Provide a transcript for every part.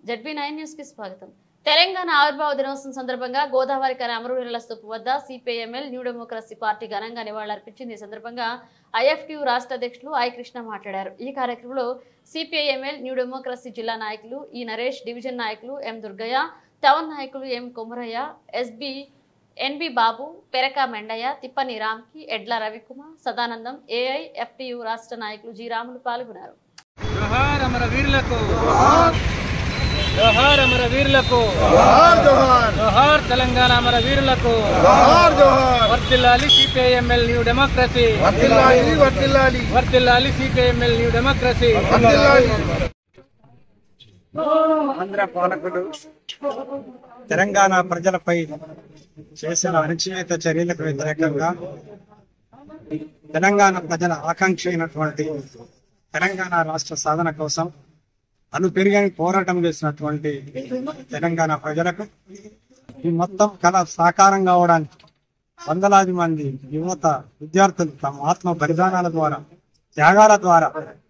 ZB9 news కి స్వాగతం. తెలంగాణ ఆవిర్భావ దినోత్సవం సందర్భంగా గోదావరి కని అమరవీరుల స్తూపం వద్ద సిపిఐఎంఎల్ న్యూ డెమోక్రసీ పార్టీ ఘనంగా నివాళులర్పించింది. ఈ సందర్భంగా ఐఎఫ్టియు రాష్ట్ర అధ్యక్షులు ఐ కృష్ణ మాట్లాడారు. ఈ కార్యక్రమంలో సిపిఐఎంఎల్ న్యూ డెమోక్రసీ జిల్లా నాయకులు ఈ నరేష్, డివిజన్ నాయకులు ఎం దుర్గయ్య, టౌన్ నాయకులు ఎం కొమరయ్య, ఎన్బి బాబు, పెరక మెండయ్య, తిప్పని రామ్కి, ఎడ్ల రవికుమార్, సదానందం, ఏఐఎఫ్టియు రాష్ట్ర నాయకులు జి రాములు పాల్గొన్నారు. జోహార్ అమర వీరులకు, జోహార్ అమర వీరులకు, జోహార్ తెలంగాణ అమర వీరులకు, వర్ధిల్లాలి సిపిఐఎంఎల్ న్యూ డెమోక్రసీ, వర్ధిల్లాలి సిపిఐఎంఎల్ న్యూ డెమోక్రసీ. ఆంధ్ర పాలకులు తెలంగాణ ప్రజలపై చేసిన అణచివేత చర్యలకు వ్యతిరేకంగా తెలంగాణ ప్రజల ఆకాంక్ష అయినటువంటి తెలంగాణ రాష్ట్ర సాధన కోసం పెరిగని పోరాటం చేసినటువంటి తెలంగాణ ప్రజలకు ఈ మొత్తం కళ సాకారం కావడానికి వందలాది మంది యువత విద్యార్థులు తమ ఆత్మ బలిదానాల ద్వారా, త్యాగాల ద్వారా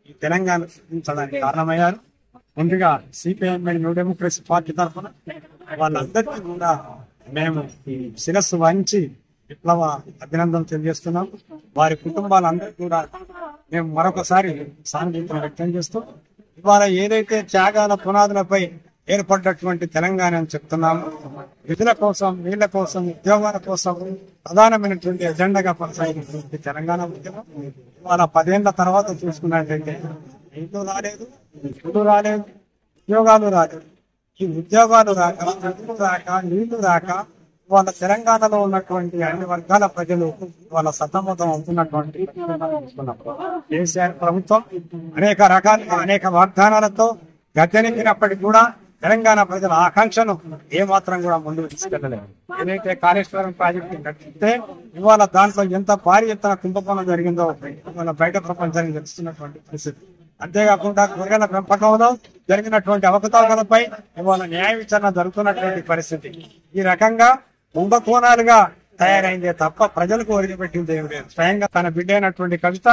ఈ తెలంగాణ సాధించడానికి కారణమయ్యారు. ముందుగా సిపిఐఎంఎల్ న్యూ డెమోక్రసీ పార్టీ తరఫున వాళ్ళందరికీ కూడా మేము శిరస్సు వహించి విప్లవ అభినందనలు తెలియజేస్తున్నాం. వారి కుటుంబాలందరికీ కూడా మేము మరొకసారి సానుభూతిని వ్యక్తం చేస్తూ ఇవాళ ఏదైతే త్యాగాల పునాదులపై ఏర్పడ్డటువంటి తెలంగాణ అని చెప్తున్నాము, విధుల కోసం, నీళ్ల కోసం, ఉద్యోగాల కోసం ప్రధానమైనటువంటి ఎజెండాగా కొనసాగినటువంటి తెలంగాణ ఉద్యమం ఇవాళ 10 ఏళ్ల తర్వాత చూసుకున్నట్టయితే ఇంట్లో రాలేదు, ఇల్లు రాలేదు, ఉద్యోగాలు రాలేదు. ఈ ఉద్యోగాలు రాక, నిధులు రాక, నీళ్లు రాక వాళ్ళ తెలంగాణలో ఉన్నటువంటి అన్ని వర్గాల ప్రజలు వాళ్ళ సతమతం అవుతున్నటువంటి కేసీఆర్ ప్రభుత్వం అనేక వాగ్దానాలతో గద్దెనెక్కినప్పటికీ కూడా తెలంగాణ ప్రజల ఆకాంక్షను ఏమాత్రం కూడా ముందుకు తీసుకెళ్లలేదు. ఏదైతే కాళేశ్వరం ప్రాజెక్టు కట్టితే ఇవాళ దాంట్లో ఎంత భారీ ఎత్తున కుంభకోణం జరిగిందో ఇవాళ బయట ప్రపంచానికి తెలుస్తున్నటువంటి పరిస్థితి. అంతేకాకుండా గొర్రెల పెంపకంలో జరిగినటువంటి అవకతవకలపై ఇవాళ న్యాయ విచారణ జరుగుతున్నటువంటి పరిస్థితి. ఈ రకంగా కుంభకోణాలుగా తయారైందే తప్ప ప్రజలకు ఒరిగిపెట్టింది ఏం లేదు. స్వయంగా తన బిడ్డ అయినటువంటి కవిత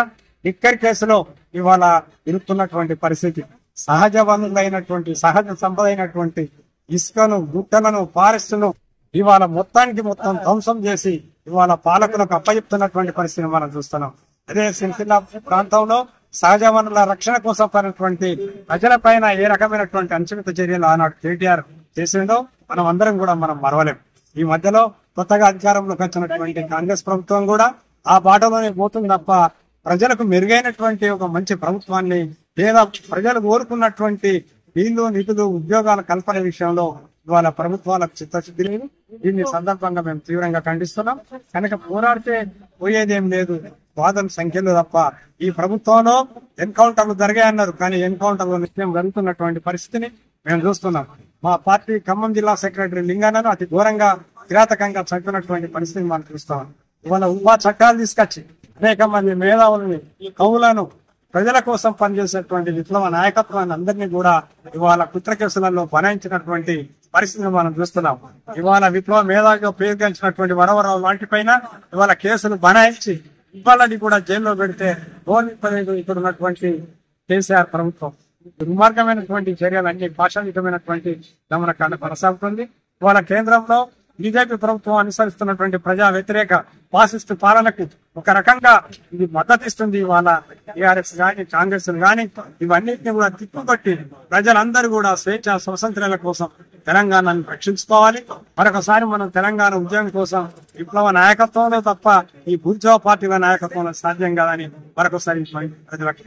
లిక్కర్ కేసులో ఇవాళ ఇరుక్కున్నటువంటి పరిస్థితి. సహజ వనరులైనటువంటి, సహజ సంపద అయినటువంటి ఇసుకను, గుట్టలను, ఫారెస్ట్ను ఇవాళ మొత్తం ధ్వంసం చేసి ఇవాళ పాలకులకు అప్పచెప్తున్నటువంటి పరిస్థితిని మనం చూస్తున్నాం. అదే సిరిసిల్ల ప్రాంతంలో సహజ వనరుల రక్షణ కోసం పడినటువంటి ప్రజల పైన ఏ రకమైనటువంటి అణచివేత చర్యలు ఆనాడు కేటీఆర్ చేసిందో మనం అందరం కూడా మరవలేం. ఈ మధ్యలో కొత్తగా అధికారంలోకి వచ్చినటువంటి కాంగ్రెస్ ప్రభుత్వం కూడా ఆ బాటలోనే పోతుంది తప్ప ప్రజలకు మెరుగైనటువంటి ఒక మంచి ప్రభుత్వాన్ని లేదా ప్రజలు కోరుకున్నటువంటి నీళ్లు, నిధులు, ఉద్యోగాల కల్పన విషయంలో ఇవాళ ప్రభుత్వాలకు చిత్తశుద్ధి లేదు. దీన్ని సందర్భంగా మేము తీవ్రంగా ఖండిస్తున్నాం. కనుక పోరాడితే పోయేదేం లేదు, వాదన సంఖ్యలు తప్ప. ఈ ప్రభుత్వంలో ఎన్కౌంటర్లు జరిగాయన్నారు, కానీ ఎన్కౌంటర్లు నిత్యం జరుగుతున్నటువంటి పరిస్థితిని మేము చూస్తున్నాం. మా పార్టీ ఖమ్మం జిల్లా సెక్రటరీ లింగానను అతి ఘోరంగా కిరాతకంగా చంపినటువంటి పరిస్థితిని మనం చూస్తాం. ఇవాళ ఉపా చట్టాలు తీసుకొచ్చి అనేక మంది మేధావులని, ఈ కవులను, ప్రజల కోసం పనిచేసేటువంటి విప్లవ నాయకత్వాన్ని అందరినీ కూడా ఇవాళ కుట్ర కేసులలో బనాయించినటువంటి పరిస్థితిని మనం చూస్తున్నాం. ఇవాళ విప్లవ మేధావిగా పేరుగాంచినటువంటి వరవరావు లాంటిపైన ఇవాళ కేసులు బనాయించి ఇవాళని కూడా జైల్లో పెడితే గౌరవింపలేదు ఇక్కడ ఉన్నటువంటి కేసీఆర్ ప్రభుత్వం. దుర్మార్గమైనటువంటి చర్యలు అన్ని పాషాణికమైనటువంటి గమనకాండ కొనసాగుతుంది. ఇవాళ కేంద్రంలో బీజేపీ ప్రభుత్వం అనుసరిస్తున్నటువంటి ప్రజా వ్యతిరేక ఫాసిస్టు పాలనకు ఒక రకంగా ఇది మద్దతిస్తుంది. ఇవాళ టీఆర్ఎస్ గాని, కాంగ్రెస్ గాని ఇవన్నిటిని కూడా తిప్పుకొట్టి ప్రజలందరూ కూడా స్వేచ్ఛ, స్వతంత్రాల కోసం తెలంగాణను రక్షించుకోవాలి. మరొకసారి మనం తెలంగాణ ఉద్యమం కోసం విప్లవ నాయకత్వంలో తప్ప ఈ బూర్జువా పార్టీల నాయకత్వంలో సాధ్యం కాదని మరొకసారి ప్రజలకు